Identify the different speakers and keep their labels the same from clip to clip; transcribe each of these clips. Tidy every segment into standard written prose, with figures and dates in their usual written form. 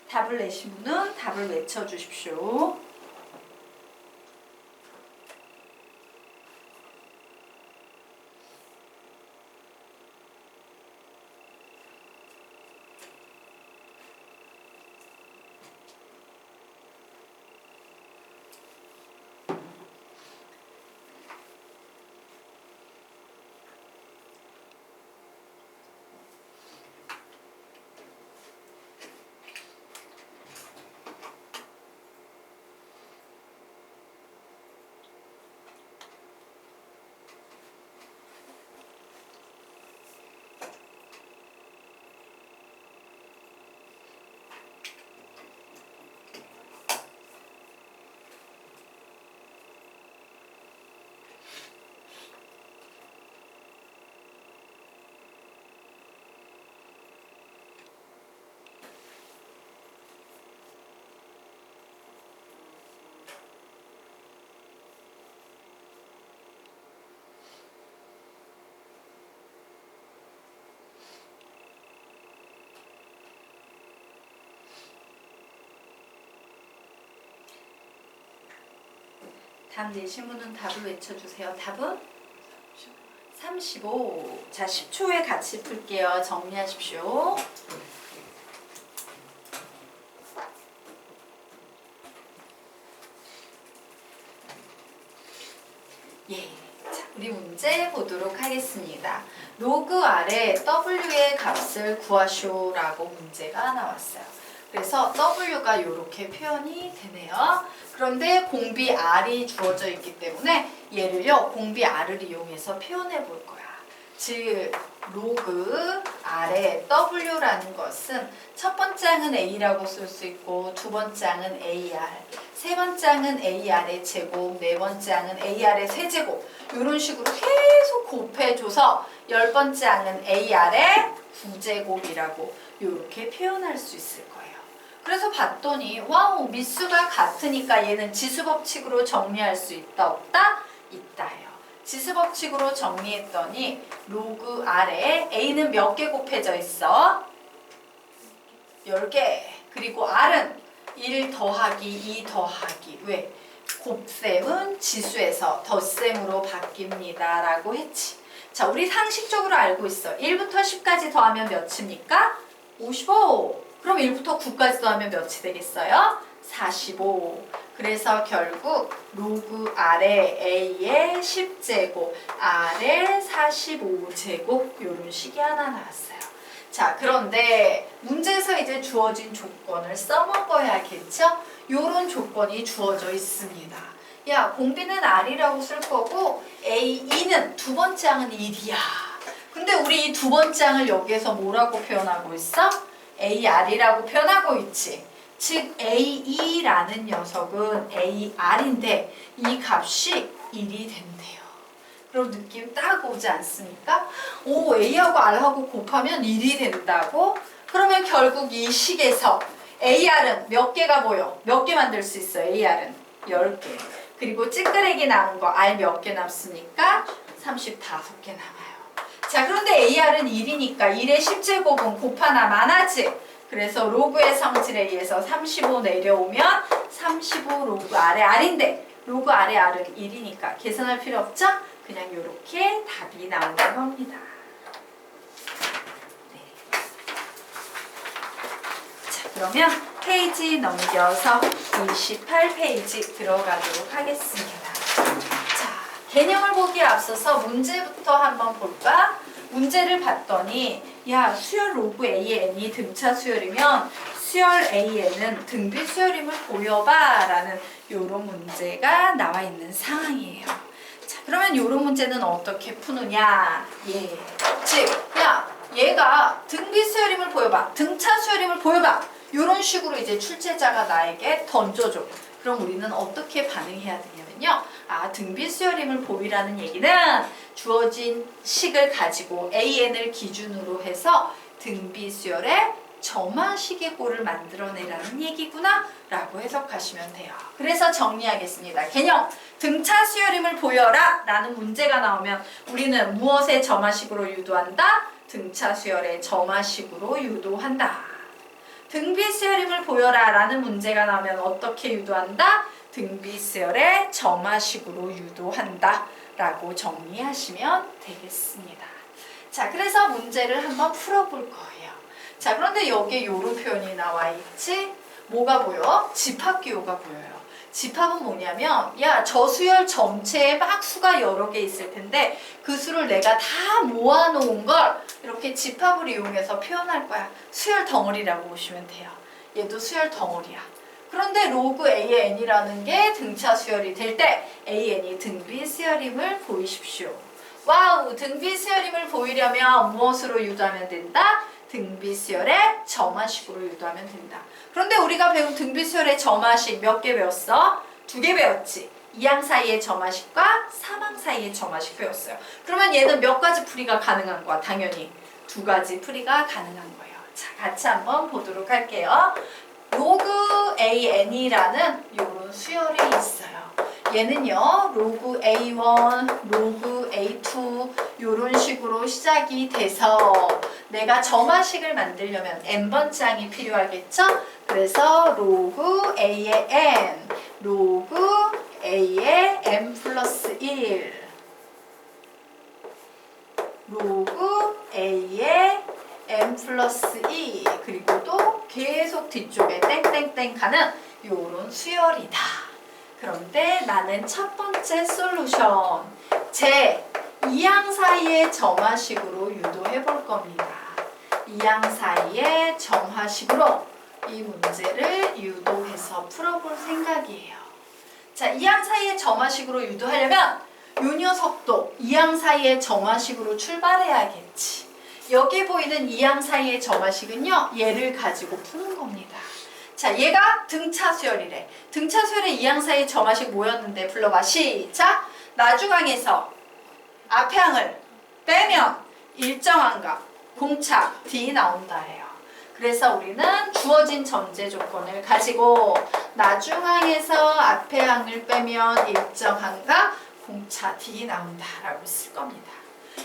Speaker 1: 답을 내신 분은 답을 외쳐주십시오. 답 내신 분은 답을 외쳐주세요. 답은 35. 자, 10초에 같이 풀게요. 정리하십시오. 예, 자, 우리 문제 보도록 하겠습니다. 로그 아래 W의 값을 구하쇼라고 문제가 나왔어요. 그래서 W가 이렇게 표현이 되네요. 그런데 공비 R이 주어져 있기 때문에 얘를요, 공비 R을 이용해서 표현해 볼 거야. 즉, 로그 R의 W라는 것은 첫 번째 항은 A라고 쓸 수 있고, 두 번째 항은 AR, 세 번째 항은 AR의 제곱, 네 번째 항은 AR의 세제곱, 이런 식으로 계속 곱해줘서 열 번째 항은 AR의 9제곱이라고 이렇게 표현할 수 있을 거예요. 그래서 봤더니 와우, 미수가 같으니까 얘는 지수법칙으로 정리할 수 있다 없다? 있다요. 지수법칙으로 정리했더니 로그 R에 A는 몇 개 곱해져 있어? 10개. 그리고 R은 1 더하기 2 더하기 왜? 곱셈은 지수에서 덧셈으로 바뀝니다 라고 했지. 자, 우리 상식적으로 알고 있어. 1부터 10까지 더하면 몇입니까? 55. 그럼 1부터 9까지 더하면 몇이 되겠어요? 45. 그래서 결국 로그 R의 A의 10제곱, R의 45제곱 이런 식이 하나 나왔어요. 자, 그런데 문제에서 이제 주어진 조건을 써먹어야겠죠? 이런 조건이 주어져 있습니다. 야, 공비는 R이라고 쓸 거고 A2는 두 번째 항은 1이야. 근데 우리 이 두 번째 항을 여기에서 뭐라고 표현하고 있어? AR이라고 표현하고 있지. 즉 A2라는 녀석은 AR인데 이 값이 1이 된대요. 그럼 느낌 딱 오지 않습니까? 오, A하고 R하고 곱하면 1이 된다고? 그러면 결국 이 식에서 AR은 몇 개가 보여? 몇 개 만들 수 있어? AR은 10개. 그리고 찌끄레기 남은 거 R 몇 개 남습니까? 35개 남아요. 자, 그런데 AR은 1이니까 1의 10제곱은 곱하나 마나지? 그래서 로그의 성질에 의해서 35 내려오면 35 로그 R의 R인데 로그 R의 R은 1이니까 계산할 필요 없죠? 그냥 이렇게 답이 나오는 겁니다. 네. 자, 그러면 페이지 넘겨서 28페이지 들어가도록 하겠습니다. 자, 개념을 보기에 앞서서 문제부터 한번 볼까? 문제를 봤더니 야, 수열 로그 AN이 등차 수열이면 수열 AN은 등비 수열임을 보여봐 라는 요런 문제가 나와 있는 상황이에요. 자, 그러면 요런 문제는 어떻게 푸느냐? 예. 즉, 야, 얘가 등비 수열임을 보여봐, 등차 수열임을 보여봐, 요런 식으로 이제 출제자가 나에게 던져줘. 그럼 우리는 어떻게 반응해야 되냐면요. 아, 등비 수열임을 보이라는 얘기는 주어진 식을 가지고 AN을 기준으로 해서 등비 수열의 점화식의 꼴을 만들어내라는 얘기구나 라고 해석하시면 돼요. 그래서 정리하겠습니다. 개념, 등차 수열임을 보여라 라는 문제가 나오면 우리는 무엇의 점화식으로 유도한다? 등차 수열의 점화식으로 유도한다. 등비수열임을 보여라 라는 문제가 나오면 어떻게 유도한다? 등비수열의 점화식으로 유도한다 라고 정리하시면 되겠습니다. 자, 그래서 문제를 한번 풀어볼 거예요. 자, 그런데 여기에 요런 표현이 나와 있지? 뭐가 보여? 집합기호가 보여요. 집합은 뭐냐면 야, 저 수열 전체에 막 수가 여러 개 있을 텐데 그 수를 내가 다 모아놓은 걸 이렇게 집합을 이용해서 표현할 거야. 수열 덩어리라고 보시면 돼요. 얘도 수열 덩어리야. 그런데 로그 AN이라는 게 등차 수열이 될 때 AN이 등비 수열임을 보이십시오. 와우! 등비 수열임을 보이려면 무엇으로 유도하면 된다? 등비 수열의 점화식으로 유도하면 된다. 그런데 우리가 배운 등비 수열의 점화식 몇 개 배웠어? 2개 배웠지. 이항 사이의 점화식과 삼항 사이의 점화식 배웠어요. 그러면 얘는 몇 가지 풀이가 가능한 거야? 당연히 2가지 풀이가 가능한 거예요. 자, 같이 한번 보도록 할게요. 로그 AN이라는 요런 수열이 있어요. 얘는요, 로그 A1, 로그 A2 요런 식으로 시작이 돼서 내가 점화식을 만들려면 n번 짝이 필요하겠죠? 그래서 로그 A의 n, 로그 A의 n 플러스 1, 로그 A의 n 플러스 2, 그리고 또 계속 뒤쪽에 땡땡땡 가는 요런 수열이다. 그런데 나는 첫 번째 솔루션, 제 이항 사이의 점화식으로 유도해 볼 겁니다. 이항 사이의 점화식으로 이 문제를 유도해서 풀어볼 생각이에요. 자, 이항 사이의 점화식으로 유도하려면 요 녀석도 이항 사이의 점화식으로 출발해야겠지. 여기 보이는 이항 사이의 점화식은요, 얘를 가지고 푸는 겁니다. 자, 얘가 등차 수열이래. 등차 수열의 이항 사이의 점화식 뭐였는데? 불러봐. 시작! 나중항에서 앞에 항을 빼면 일정한 값, 공차, D 나온다예요. 그래서 우리는 주어진 전제 조건을 가지고 나중항에서 앞에 항을 빼면 일정한 값, 공차, D 나온다라고 쓸 겁니다.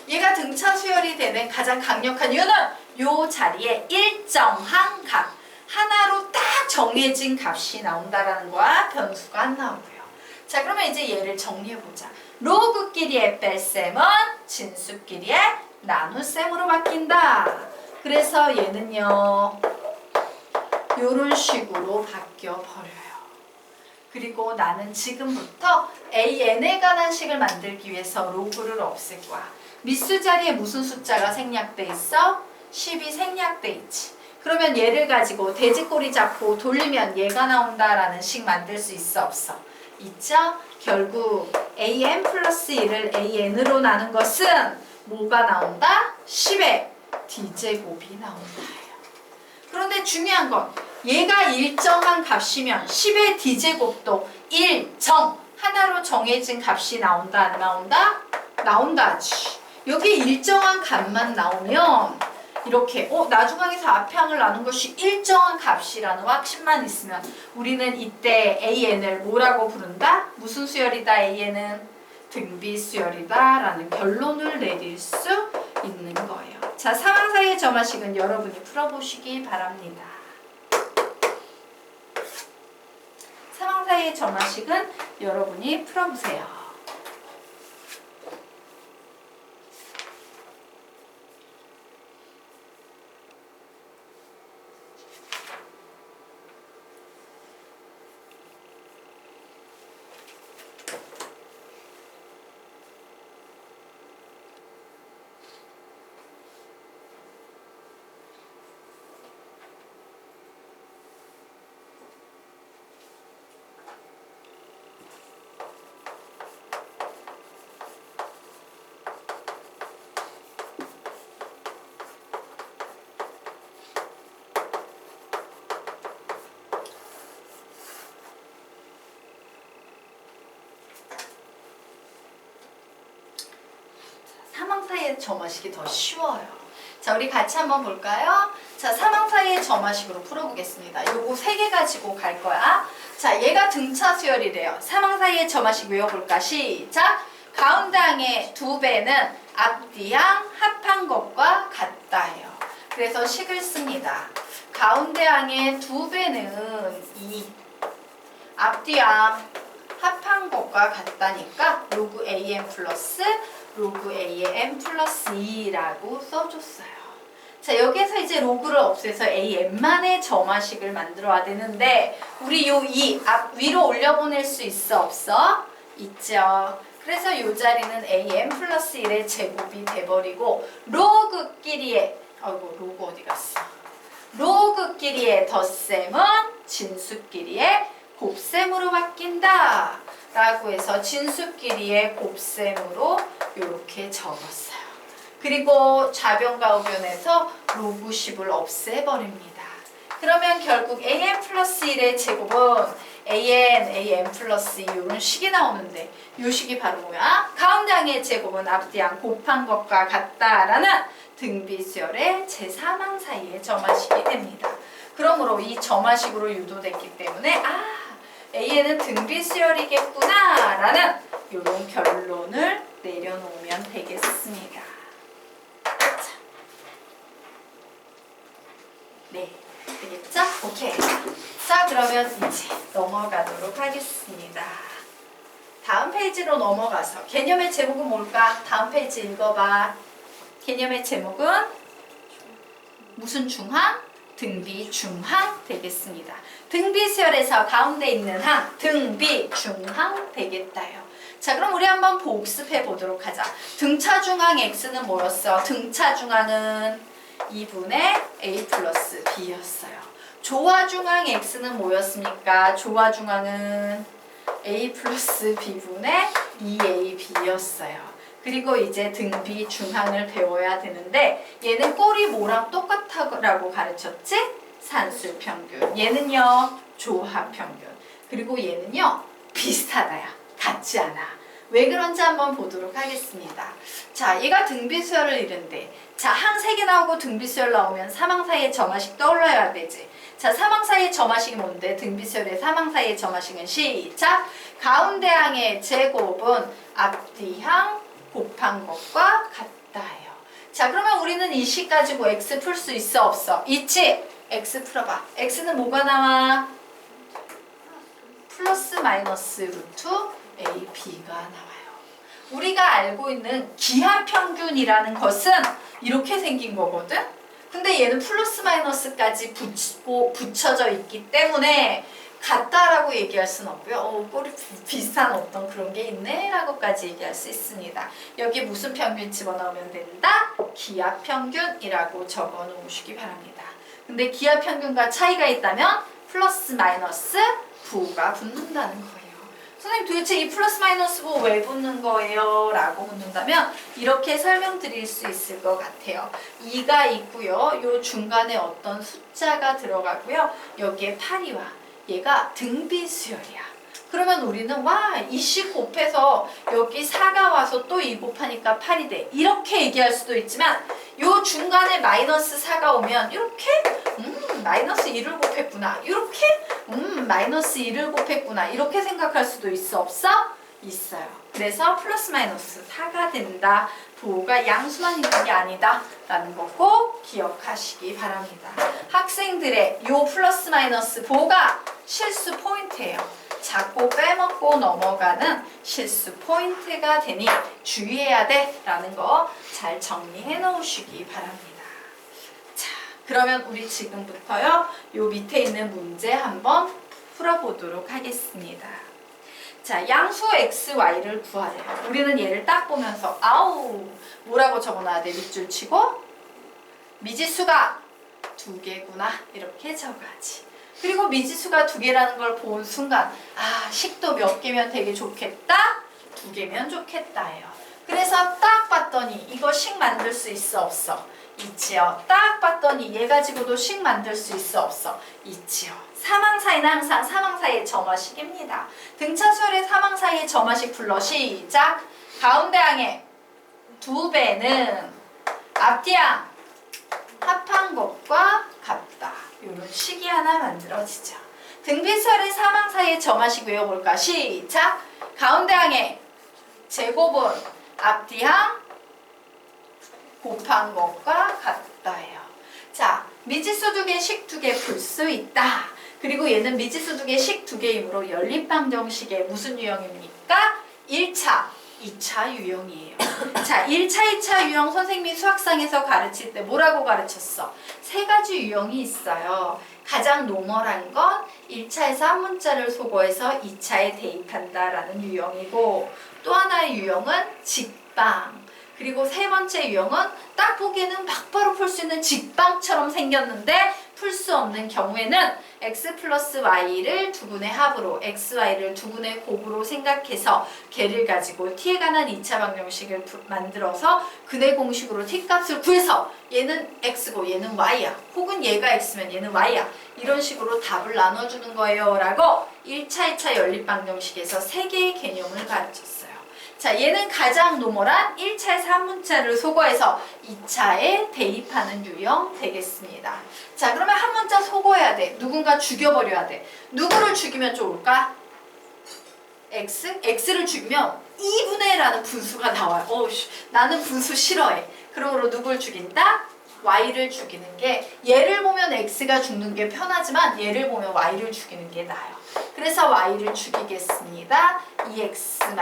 Speaker 1: 얘가 등차 수열이 되는 가장 강력한 이유는 요 자리에 일정한 값, 하나로 딱 정해진 값이 나온다라는 거야. 변수가 안 나오고요. 자, 그러면 이제 얘를 정리해보자. 로그끼리의 뺄셈은 진수끼리의 나눗셈으로 바뀐다. 그래서 얘는요, 요런 식으로 바뀌어버려요. 그리고 나는 지금부터 AN에 관한 식을 만들기 위해서 로그를 없앨 거야. 미수 자리에 무슨 숫자가 생략돼 있어? 10이 생략돼 있지. 그러면 얘를 가지고 돼지꼬리 잡고 돌리면 얘가 나온다라는 식 만들 수 있어, 없어? 있죠? 결국 AN 플러스 1을 AN으로 나눈 것은 뭐가 나온다? 10의 D제곱이 나온다예요. 그런데 중요한 건 얘가 일정한 값이면 10의 D제곱도 일정, 하나로 정해진 값이 나온다, 안 나온다? 나온다지. 여기 일정한 값만 나오면 이렇게 나중항에서 앞에 항을 나눈 것이 일정한 값이라는 확신만 있으면 우리는 이때 AN을 뭐라고 부른다? 무슨 수열이다? AN은 등비 수열이다 라는 결론을 내릴 수 있는 거예요. 자, 상황 사이의 점화식은 여러분이 풀어보시기 바랍니다. 상황 사이의 점화식은 여러분이 풀어보세요. 사망 사이의 점화식이 더 쉬워요. 자, 우리 같이 한번 볼까요? 자, 사망 사이의 점화식으로 풀어보겠습니다. 요거 3개 가지고 갈 거야. 자, 얘가 등차 수열이래요. 사망 사이의 점화식 외워볼까? 시작! 가운데 항의 2배는 앞뒤 항 합한 것과 같다예요. 그래서 식을 씁니다. 가운데 항의 2배는 2. 앞뒤항 합한 것과 같다니까 로그 AM 플러스 로그 AM 플러스 2라고 써줬어요. 자, 여기에서 이제 로그를 없애서 AM만의 점화식을 만들어야 되는데 우리 요 2 앞 위로 올려보낼 수 있어 없어? 있죠. 그래서 요 자리는 AM 플러스 1의 제곱이 돼버리고 로그끼리의 로그 어디 갔어? 로그끼리의 덧셈은 진수끼리의 곱셈으로 바뀐다 라고 해서 진수끼리의 곱셈으로 이렇게 적었어요. 그리고 좌변과 우변에서 로그 10을 없애버립니다. 그러면 결국 AN 플러스 1의 제곱은 AN 플러스 2 이런 식이 나오는데 이 식이 바로 뭐야? 가운데 항의 제곱은 앞뒤항 곱한 것과 같다라는 등비수열의 제3항 사이의 점화식이 됩니다. 그러므로 이 점화식으로 유도됐기 때문에 AN은 등비수열이겠구나 라는 이런 결론을 내려놓으면 되겠습니다. 네, 되겠죠? 오케이. 자, 그러면 이제 넘어가도록 하겠습니다. 다음 페이지로 넘어가서 개념의 제목은 뭘까? 다음 페이지 읽어봐. 개념의 제목은 무슨 중항? 등비중항 되겠습니다. 등비수열에서 가운데 있는 항, 등비중항 되겠다요. 자, 그럼 우리 한번 복습해 보도록 하자. 등차중항 x는 뭐였어? 등차중항은 2분의 a 플러스 b였어요. 조화중항 x는 뭐였습니까? 조화중항은 a 플러스 b분의 2ab였어요. 그리고 이제 등비중항을 배워야 되는데 얘는 꼴이 뭐랑 똑같다고 가르쳤지? 산술평균. 얘는요 조합평균. 그리고 얘는요 비슷하다야. 같지 않아. 왜 그런지 한번 보도록 하겠습니다. 자, 얘가 등비수열을 이른데 자, 항 3개 나오고 등비수열 나오면 사망 사이의 점화식 떠올려야 되지. 자, 사망 사이의 점화식이 뭔데? 등비수열의 사망 사이의 점화식은 시작! 가운데 항의 제곱은 앞뒤항 곱한 것과 같다예요. 자, 그러면 우리는 이 식 가지고 x 풀 수 있어 없어? 있지? x 풀어봐. x는 뭐가 나와? 플러스 마이너스 루트 AB가 나와요. 우리가 알고 있는 기하평균이라는 것은 이렇게 생긴 거거든? 근데 얘는 플러스 마이너스까지 붙여져 있기 때문에 같다라고 얘기할 수는 없고요. 꼴이 비슷한 어떤 그런 게 있네 라고까지 얘기할 수 있습니다. 여기 무슨 평균 집어넣으면 된다? 기하평균이라고 적어 놓으시기 바랍니다. 근데 기하평균과 차이가 있다면 플러스 마이너스 부가 붙는다는 거예요. 선생님 도대체 이 플러스 마이너스 부 왜 붙는 거예요? 라고 묻는다면 이렇게 설명드릴 수 있을 것 같아요. 2가 있고요. 요 중간에 어떤 숫자가 들어가고요. 여기에 8이 와. 얘가 등비수열이야. 그러면 우리는 와, 이 식 곱해서 여기 4가 와서 또 2 곱하니까 8이 돼. 이렇게 얘기할 수도 있지만 요 중간에 마이너스 4가 오면 이렇게 마이너스 1을 곱했구나. 이렇게 마이너스 1을 곱했구나. 이렇게 생각할 수도 있어 없어? 있어요. 그래서 플러스 마이너스 4가 된다. 부호가 양수만 있는 게 아니다 라는 거 꼭 기억하시기 바랍니다. 학생들의 요 플러스 마이너스 부호가 실수 포인트예요. 자꾸 빼먹고 넘어가는 실수 포인트가 되니 주의해야 돼 라는 거 잘 정리해 놓으시기 바랍니다. 자, 그러면 우리 지금부터요 요 밑에 있는 문제 한번 풀어보도록 하겠습니다. 자, 양수 x, y를 구하래요. 우리는 얘를 딱 보면서 뭐라고 적어놔야 돼? 밑줄 치고 미지수가 2개구나 이렇게 적어야지. 그리고 미지수가 2개라는 걸 본 순간 식도 몇 개면 되게 좋겠다? 2개면 좋겠다예요. 그래서 딱 봤더니 이거 식 만들 수 있어 없어? 있지요. 딱 봤더니 얘 가지고도 식 만들 수 있어 없어? 있지요. 사망 사이는 항상 사망 사이의 점화식입니다. 등차수열의 사망 사이의 점화식 불러 시작! 가운데 항의 2배는 앞뒤항 합한 것과 같다. 이런 식이 하나 만들어지죠. 등비수열의 사망 사이의 점화식 외워볼까? 시작! 가운데 항의 제곱은 앞뒤항 곱한 것과 같다예요. 자, 미지수 두 개, 식 두 개 풀 수 있다. 그리고 얘는 미지수 두 개, 식 두 개이므로 연립방정식의 무슨 유형입니까? 1차, 2차 유형이에요. 자, 1차, 2차 유형 선생님이 수학상에서 가르칠 때 뭐라고 가르쳤어? 세 가지 유형이 있어요. 가장 노멀한 건 1차에서 한 문자를 소거해서 2차에 대입한다라는 유형이고, 또 하나의 유형은 직방. 그리고 세 번째 유형은 딱 보기에는 막바로 풀 수 있는 직방처럼 생겼는데 풀 수 없는 경우에는 x 플러스 y를 두 분의 합으로 xy를 두 분의 곱으로 생각해서 걔를 가지고 t에 관한 2차 방정식을 만들어서 근의 공식으로 t값을 구해서 얘는 x고 얘는 y야. 혹은 얘가 x면 얘는 y야. 이런 식으로 답을 나눠주는 거예요. 라고 1차, 2차 연립방정식에서 세 개의 개념을 가르쳤어요. 자, 얘는 가장 노멀한 1차에서 한 문자를 소거해서 2차에 대입하는 유형 되겠습니다. 자, 그러면 한 문자 소거해야 돼. 누군가 죽여버려야 돼. 누구를 죽이면 좋을까? x? x를 죽이면 2분의 라는 분수가 나와요. 나는 분수 싫어해. 그러므로 누굴 죽인다? y를 죽이는 게, 얘를 보면 x가 죽는 게 편하지만 얘를 보면 y를 죽이는 게 나아요. 그래서 y를 죽이겠습니다. 2x-8.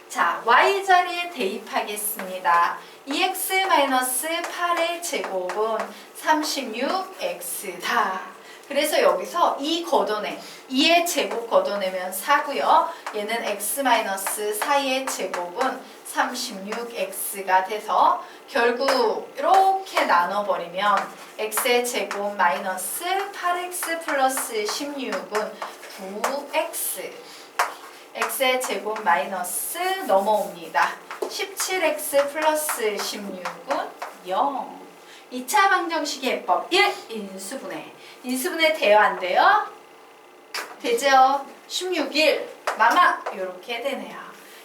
Speaker 1: 자, y 자리에 대입하겠습니다. 2x-8의 제곱은 36x다. 그래서 여기서 2 걷어내. 2의 제곱 걷어내면 4고요. 얘는 x-4의 제곱은 36x가 돼서 결국 이렇게 나눠버리면 x의 제곱 마이너스 8x 플러스 16은 9x, x의 제곱 마이너스 넘어옵니다. 17x 플러스 16은 0. 2차 방정식의 해법 1. 인수분해. 인수분해 돼요? 안 돼요? 되죠? 16일 마마 이렇게 되네요.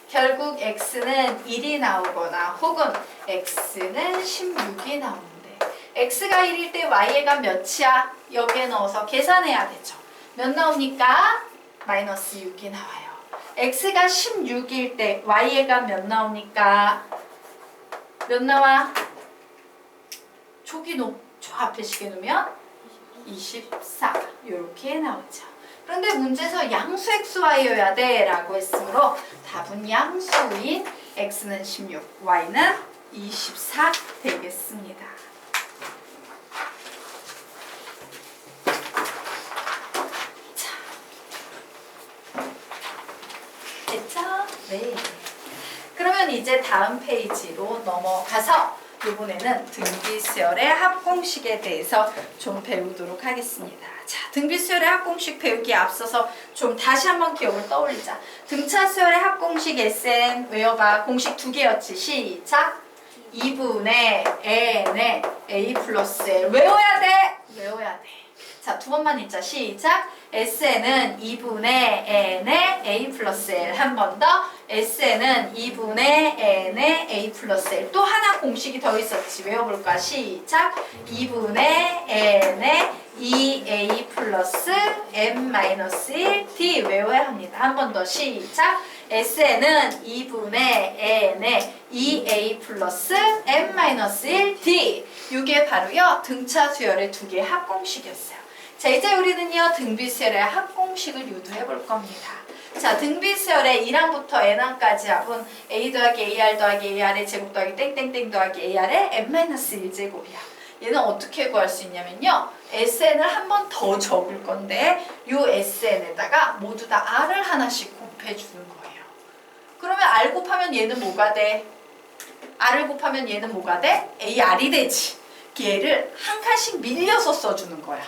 Speaker 1: 결국 x는 1이 나오거나 혹은 x는 16이 나오는데, x가 1일 때 y의 값 몇이야? 여기에 넣어서 계산해야 되죠. 몇 나오니까? 마이너스 6이 나와요. x가 16일 때 y의 값 몇 나오니까? 몇 나와? 저 앞에 시계 놓으면 24 이렇게 나오죠. 그런데 문제에서 양수 xy여야 돼 라고 했으므로 답은 양수인 x는 16, y는 24 되겠습니다. 자, 됐죠? 네. 그러면 이제 다음 페이지로 넘어가서 이번에는 등비수열의 합공식에 대해서 좀 배우도록 하겠습니다. 자, 등비수열의 합공식 배우기에 앞서서 좀 다시 한번 기억을 떠올리자. 등차수열의 합공식 SN 외워봐. 공식 두 개였지. 시작. 2분의 n의 a 플러스 l. 외워야 돼. 외워야 돼. 자, 두 번만 읽자. 시작. SN은 2분의 n의 a 플러스 l. 한 번 더. SN은 2분의 n의 a 플러스 l. 또 하나 공식이 더 있었지. 외워볼까? 시작. 2분의 n의 2a 플러스 m-1d 외워야 합니다. 한 번 더. 시작. SN은 2분의 n의 2a 플러스 m-1d. 이게 바로요 등차 수열의 두 개의 합공식이었어요. 자, 이제 우리는요 등비수열의 합공식을 유도해 볼 겁니다. 자, 등비수열의 1항부터 n항까지 합은 a 더하기 ar 더하기 ar의 제곱 더하기 땡땡땡 더하기 ar의 n-1제곱이야. 얘는 어떻게 구할 수 있냐면요, SN을 한 번 더 적을 건데 이 SN에다가 모두 다 R을 하나씩 곱해주는 거예요. 그러면 R 곱하면 얘는 뭐가 돼? R을 곱하면 얘는 뭐가 돼? AR이 되지. 얘를 한 칸씩 밀려서 써주는 거야.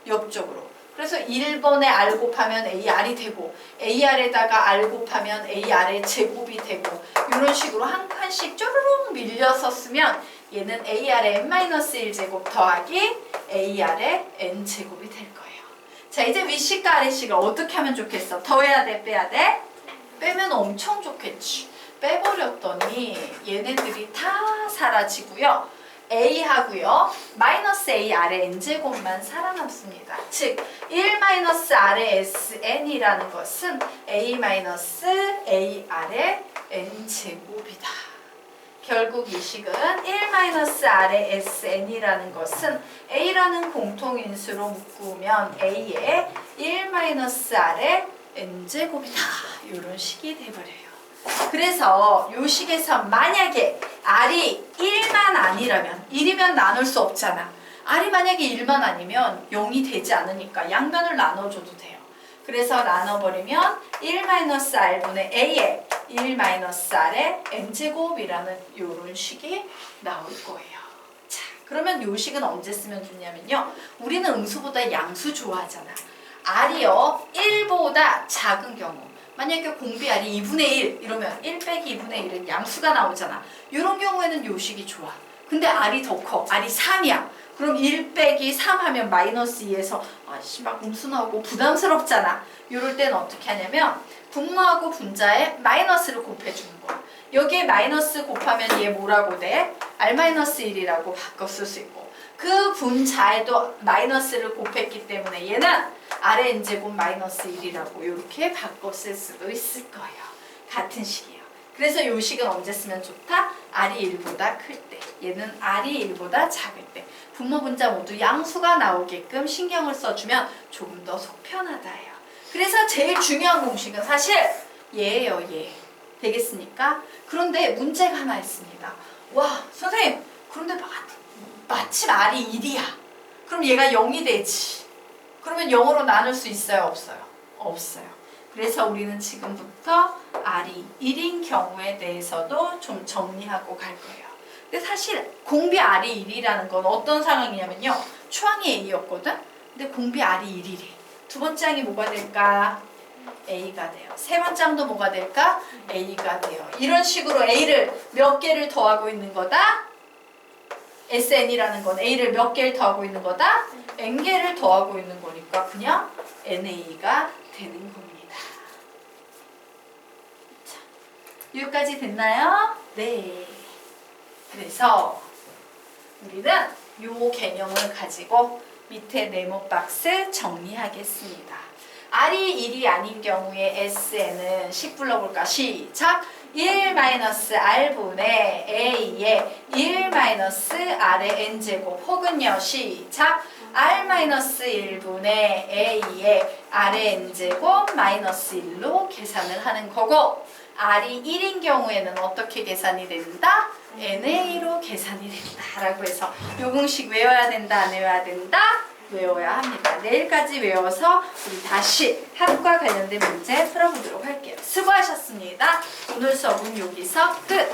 Speaker 1: 옆쪽으로. 그래서 1번에 R 곱하면 AR이 되고 AR에다가 R 곱하면 AR의 제곱이 되고 이런 식으로 한 칸씩 쪼르륵 밀려서 쓰면 얘는 AR의 n-1제곱 더하기 AR의 n제곱이 될 거예요. 자, 이제 윗식과 아래식을 어떻게 하면 좋겠어? 더해야 돼? 빼야 돼? 빼면 엄청 좋겠지. 빼버렸더니 얘네들이 다 사라지고요. a 하고요. 마이너스 a 아래 n제곱만 살아남습니다. 즉 1 마이너스 아래 sn이라는 것은 a 마이너스 a 아래 n제곱이다. 결국 이 식은 1-R의 SN이라는 것은 A라는 공통인수로 묶으면 A의 1-R의 N제곱이다. 이런 식이 돼버려요. 그래서 이 식에서 만약에 R이 1만 아니라면 1이면 나눌 수 없잖아. R이 만약에 1만 아니면 0이 되지 않으니까 양변을 나눠줘도 돼요. 그래서 나눠버리면 1-R분의 A의 1-R의 N제곱이라는 이런 식이 나올 거예요. 자, 그러면 이 식은 언제 쓰면 좋냐면요. 우리는 음수보다 양수 좋아하잖아. R이요 1보다 작은 경우, 만약에 공비 R이 2분의 1 이러면 1 빼기 2분의 1은 양수가 나오잖아. 이런 경우에는 이 식이 좋아. 근데 R이 더 커. R이 3이야. 그럼 1 빼기 3 하면 마이너스 2에서 막 음수 나오고 부담스럽잖아. 이럴 때는 어떻게 하냐면 분모하고 분자에 마이너스를 곱해주는 거야. 여기에 마이너스 곱하면 얘 뭐라고 돼? R-1이라고 바꿔 쓸 수 있고, 그 분자에도 마이너스를 곱했기 때문에 얘는 R의 N제곱 마이너스 1이라고 이렇게 바꿔 쓸 수도 있을 거예요. 같은 식이에요. 그래서 이 식은 언제 쓰면 좋다? R이 1보다 클 때, 얘는 R이 1보다 작을 때 분모 분자 모두 양수가 나오게끔 신경을 써주면 조금 더 속 편하다예요. 그래서 제일 중요한 공식은 사실 얘예요. 얘. 되겠습니까? 그런데 문제가 하나 있습니다. 와, 선생님, 그런데 마침 R이 1이야. 그럼 얘가 0이 되지. 그러면 0으로 나눌 수 있어요? 없어요? 없어요. 그래서 우리는 지금부터 R이 1인 경우에 대해서도 좀 정리하고 갈 거예요. 근데 사실 공비 R이 1이라는 건 어떤 상황이냐면요. 초항이 A였거든? 근데 공비 R이 1이래. 두 번째 항이 뭐가 될까? A가 돼요. 세 번째 항도 뭐가 될까? A가 돼요. 이런 식으로 A를 몇 개를 더하고 있는 거다? SN이라는 건 A를 몇 개를 더하고 있는 거다? N개를 더하고 있는 거니까 그냥 NA가 되는 겁니다. 자, 여기까지 됐나요? 네. 그래서 우리는 이 개념을 가지고 밑에 네모 박스 정리하겠습니다. R이 1이 아닌 경우에 SN은 식 불러볼까? 시작! 1-R분의 A의 1-R의 N제곱 혹은요 시작! R-1분의 A의 R의 N제곱 마이너스 1로 계산을 하는 거고, R이 1인 경우에는 어떻게 계산이 된다? NA로 계산이 된다라고 해서 이 공식 외워야 된다, 안 외워야 된다? 외워야 합니다. 내일까지 외워서 우리 다시 합과 관련된 문제 풀어보도록 할게요. 수고하셨습니다. 오늘 수업은 여기서 끝!